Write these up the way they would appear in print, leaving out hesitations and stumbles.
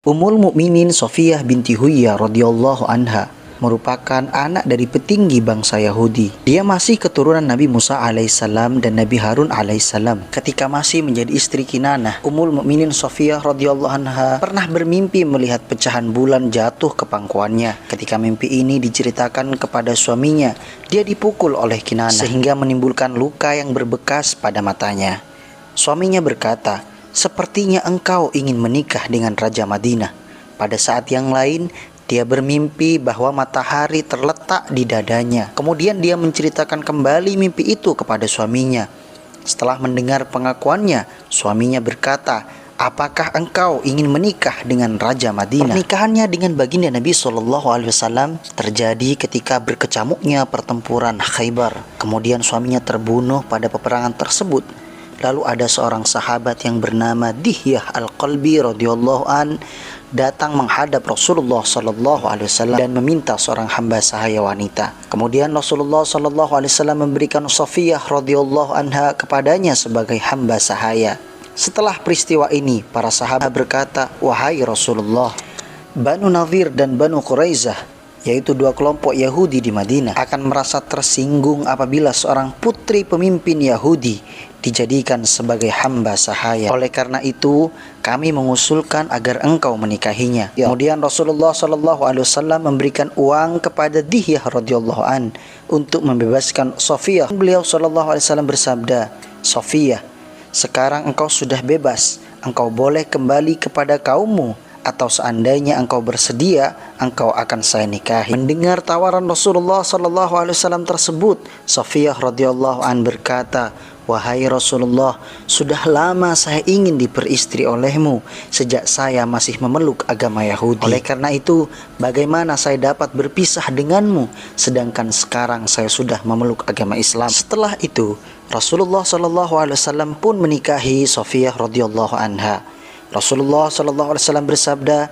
Ummul Mukminin Safiyah binti Huyayyah radhiyallahu anha merupakan anak dari petinggi bangsa Yahudi. Dia masih keturunan Nabi Musa alaihissalam dan Nabi Harun alaihissalam. Ketika masih menjadi istri Kinanah, Ummul Mukminin Safiyah radhiyallahu anha pernah bermimpi melihat pecahan bulan jatuh ke pangkuannya. Ketika mimpi ini diceritakan kepada suaminya, dia dipukul oleh Kinanah sehingga menimbulkan luka yang berbekas pada matanya. Suaminya berkata, "Sepertinya engkau ingin menikah dengan Raja Madinah." Pada saat yang lain, dia bermimpi bahwa matahari terletak di dadanya. Kemudian dia menceritakan kembali mimpi itu kepada suaminya. Setelah mendengar pengakuannya, suaminya berkata, "Apakah engkau ingin menikah dengan Raja Madinah?" Pernikahannya dengan baginda Nabi SAW terjadi ketika berkecamuknya pertempuran Khaybar. Kemudian suaminya terbunuh pada peperangan tersebut. Lalu ada seorang sahabat yang bernama Dihyah Al-Qalbi radhiyallahu an datang menghadap Rasulullah SAW dan meminta seorang hamba sahaya wanita. Kemudian Rasulullah SAW memberikan Safiyah radhiyallahu anha kepadanya sebagai hamba sahaya. Setelah peristiwa ini, para sahabat berkata, "Wahai Rasulullah, Banu Nadhir dan Banu Quraizah, yaitu dua kelompok Yahudi di Madinah, akan merasa tersinggung apabila seorang putri pemimpin Yahudi dijadikan sebagai hamba sahaya. Oleh karena itu, kami mengusulkan agar engkau menikahinya." Kemudian Rasulullah SAW memberikan uang kepada Dihyah radhiyallahu an untuk membebaskan Safiyah. Beliau SAW bersabda, "Safiyah, sekarang engkau sudah bebas. Engkau boleh kembali kepada kaummu, atau seandainya engkau bersedia, engkau akan saya nikahi." Mendengar tawaran Rasulullah SAW tersebut, Safiyah radhiyallahu an berkata, "Wahai Rasulullah, sudah lama saya ingin diperistri olehmu sejak saya masih memeluk agama Yahudi. Oleh karena itu, bagaimana saya dapat berpisah denganmu sedangkan sekarang saya sudah memeluk agama Islam?" Setelah itu, Rasulullah SAW pun menikahi Safiyah radhiyallahu anha. Rasulullah SAW bersabda,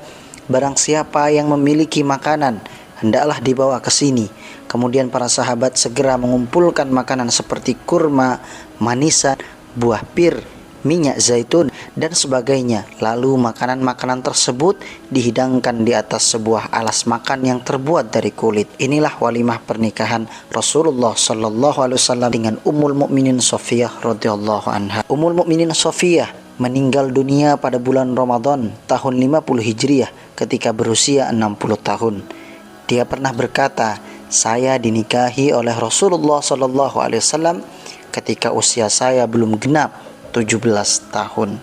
"Barang siapa yang memiliki makanan, hendaklah dibawa ke sini." Kemudian para sahabat segera mengumpulkan makanan seperti kurma, manisan, buah pir, minyak zaitun, dan sebagainya. Lalu makanan-makanan tersebut dihidangkan di atas sebuah alas makan yang terbuat dari kulit. Inilah walimah pernikahan Rasulullah SAW dengan Ummul Mukminin Safiyah radhiyallahu anha. Ummul Mukminin Safiyah meninggal dunia pada bulan Ramadan tahun 50 Hijriah ketika berusia 60 tahun. Dia pernah berkata, "Saya dinikahi oleh Rasulullah SAW ketika usia saya belum genap 17 tahun."